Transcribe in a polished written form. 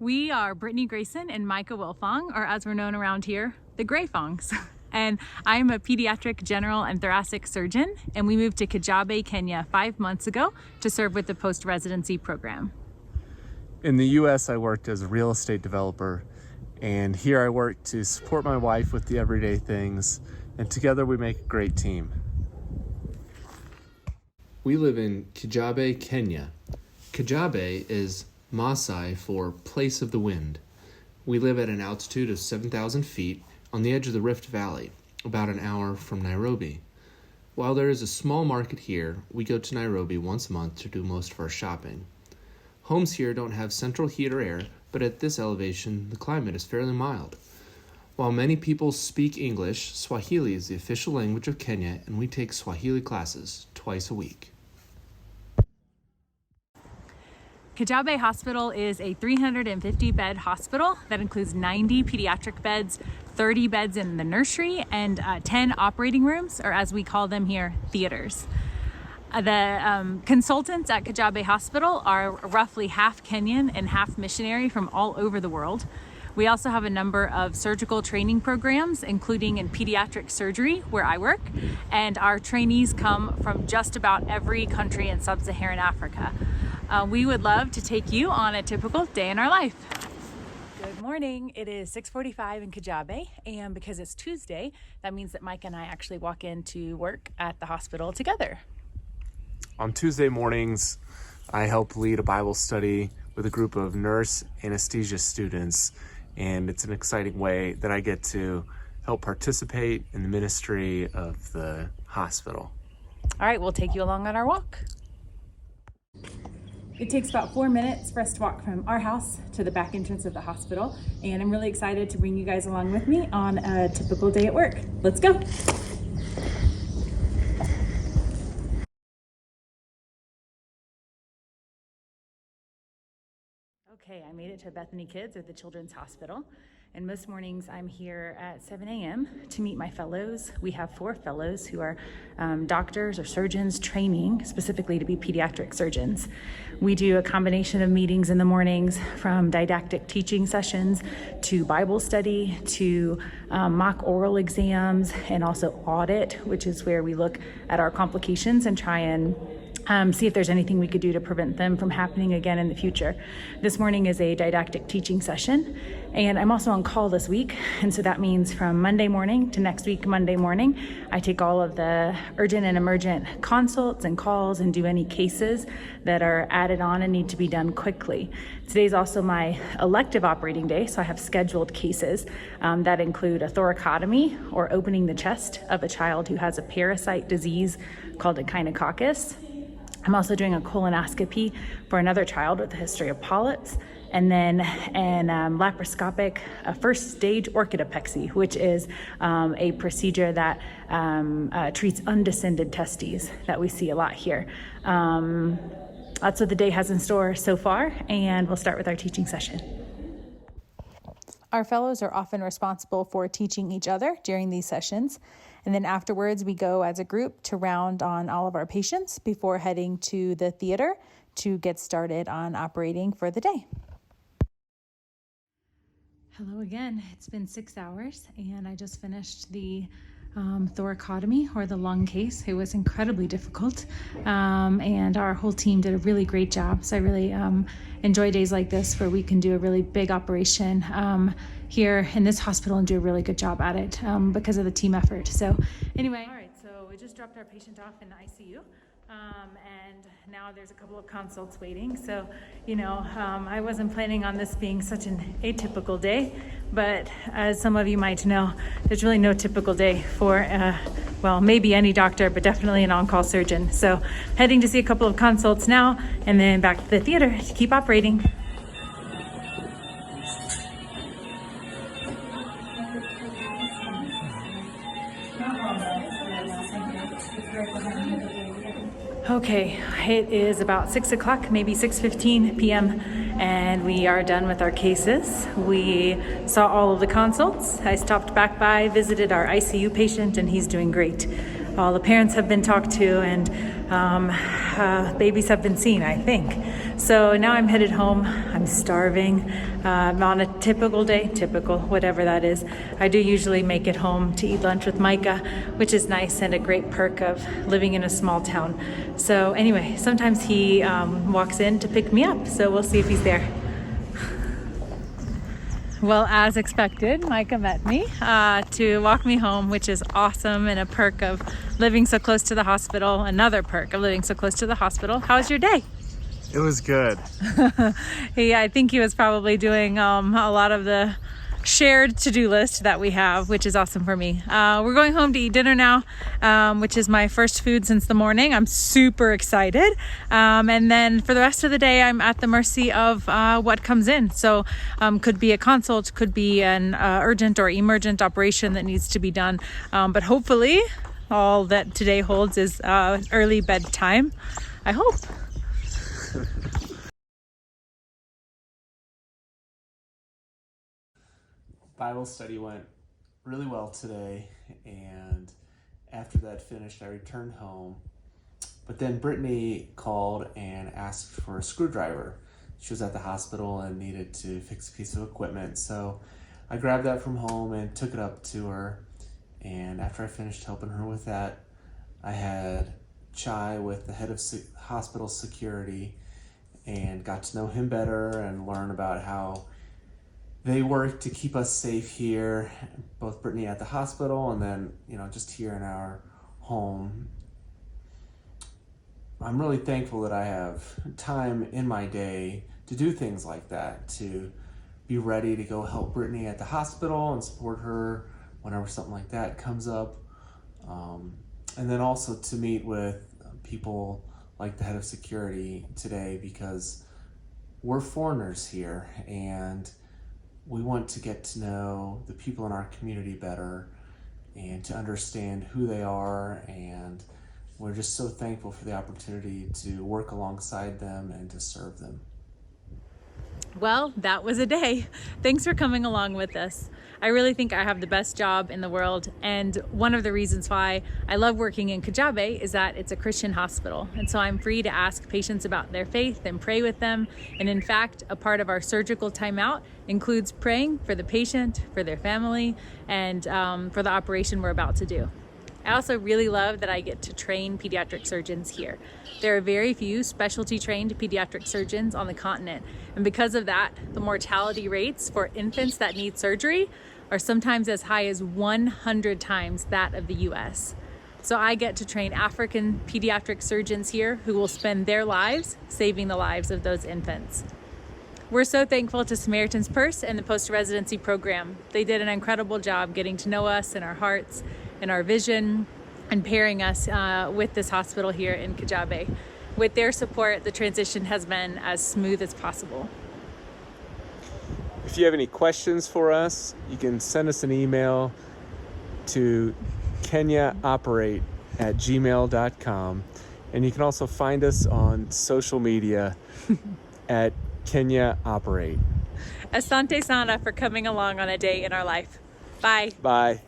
We are Brittany Grayson and Micah Wilfong, or as we're known around here, the Gray-fongs. And I'm a pediatric general and thoracic surgeon, and we moved to Kijabe, Kenya 5 months ago to serve with the post-residency program. In the US, I worked as a real estate developer, and here I work to support my wife with the everyday things, and together we make a great team. We live in Kijabe, Kenya. Kijabe is Maasai for place of the wind. We live at an altitude of 7,000 feet on the edge of the Rift Valley, about an hour from Nairobi. While there is a small market here, we go to Nairobi once a month to do most of our shopping. Homes here don't have central heat or air, but at this elevation, the climate is fairly mild. While many people speak English, Swahili is the official language of Kenya, and we take Swahili classes twice a week. Kijabe Hospital is a 350-bed hospital that includes 90 pediatric beds, 30 beds in the nursery, and 10 operating rooms, or as we call them here, theaters. The consultants at Kijabe Hospital are roughly half Kenyan and half missionary from all over the world. We also have a number of surgical training programs, including in pediatric surgery, where I work, and our trainees come from just about every country in sub-Saharan Africa. We would love to take you on a typical day in our life. Good morning. It is 6:45 in Kijabe, and because it's Tuesday, that means that Mike and I actually walk into work at the hospital together. On Tuesday mornings, I help lead a Bible study with a group of nurse anesthesia students, and it's an exciting way that I get to help participate in the ministry of the hospital. All right, we'll take you along on our walk. It takes about 4 minutes for us to walk from our house to the back entrance of the hospital, and I'm really excited to bring you guys along with me on a typical day at work. Let's go. Okay, I made it to Bethany Kids or the Children's Hospital, and most mornings I'm here at 7 a.m. to meet my fellows. We have 4 fellows who are doctors or surgeons training specifically to be pediatric surgeons. We do a combination of meetings in the mornings, from didactic teaching sessions to Bible study to mock oral exams, and also audit, which is where we look at our complications and try and see if there's anything we could do to prevent them from happening again in the future. This morning is a didactic teaching session, and I'm also on call this week, and so that means from Monday morning to next week Monday morning, I take all of the urgent and emergent consults and calls and do any cases that are added on and need to be done quickly. Today's also my elective operating day, so I have scheduled cases that include a thoracotomy, or opening the chest of a child who has a parasite disease called echinococcus. I'm also doing a colonoscopy for another child with a history of polyps, and then an laparoscopic first stage orchidopexy, which is a procedure that treats undescended testes that we see a lot here. That's what the day has in store so far, and we'll start with our teaching session. Our fellows are often responsible for teaching each other during these sessions. And then afterwards, we go as a group to round on all of our patients before heading to the theater to get started on operating for the day. Hello again. It's been 6 hours, and I just finished the thoracotomy, or the lung case. It was incredibly difficult, and our whole team did a really great job. So I really enjoy days like this where we can do a really big operation here in this hospital and do a really good job at it because of the team effort. So anyway, all right, so we just dropped our patient off in the ICU. And now there's a couple of consults waiting. So, I wasn't planning on this being such an atypical day, but as some of you might know, there's really no typical day for, maybe any doctor, but definitely an on-call surgeon. So heading to see a couple of consults now, and then back to the theater to keep operating. Okay, it is about 6 o'clock, maybe 6:15 p.m., and we are done with our cases. We saw all of the consults. I stopped back by, visited our ICU patient, and he's doing great. All the parents have been talked to, and babies have been seen, I think. So now I'm headed home. I'm starving. On a typical day, whatever that is, I do usually make it home to eat lunch with Micah, which is nice and a great perk of living in a small town. So anyway, sometimes he walks in to pick me up, so we'll see if he's there. Well, as expected, Micah met me to walk me home, which is awesome and a perk of living so close to the hospital. Another perk of living so close to the hospital. How was your day? It was good. I think he was probably doing a lot of the shared to-do list that we have, which is awesome for me. We're going home to eat dinner now, which is my first food since the morning. I'm super excited. And then for the rest of the day, I'm at the mercy of what comes in. So could be a consult, could be an urgent or emergent operation that needs to be done. But hopefully all that today holds is early bedtime. I hope. Bible study went really well today, and after that finished, I returned home. But then Brittany called and asked for a screwdriver. She was at the hospital and needed to fix a piece of equipment, so I grabbed that from home and took it up to her. And after I finished helping her with that, I had chai with the head of hospital security and got to know him better and learn about how they work to keep us safe here, both Brittany at the hospital and then, just here in our home. I'm really thankful that I have time in my day to do things like that, to be ready to go help Brittany at the hospital and support her whenever something like that comes up. And then also to meet with people like the head of security today, because we're foreigners here and we want to get to know the people in our community better and to understand who they are, and we're just so thankful for the opportunity to work alongside them and to serve them. Well, that was a day. Thanks for coming along with us. I really think I have the best job in the world, and one of the reasons why I love working in Kajabe is that it's a Christian hospital, and so I'm free to ask patients about their faith and pray with them. And in fact, a part of our surgical timeout includes praying for the patient, for their family, and for the operation we're about to do. I also really love that I get to train pediatric surgeons here. There are very few specialty trained pediatric surgeons on the continent, and because of that, the mortality rates for infants that need surgery are sometimes as high as 100 times that of the US. So I get to train African pediatric surgeons here who will spend their lives saving the lives of those infants. We're so thankful to Samaritan's Purse and the post-residency program. They did an incredible job getting to know us and our hearts and our vision and pairing us with this hospital here in Kajabe. With their support, the transition has been as smooth as possible. If you have any questions for us, you can send us an email to kenyaaoperate@gmail.com, and you can also find us on social media at Kenya Operate. Asante sana for coming along on a day in our life. Bye. Bye.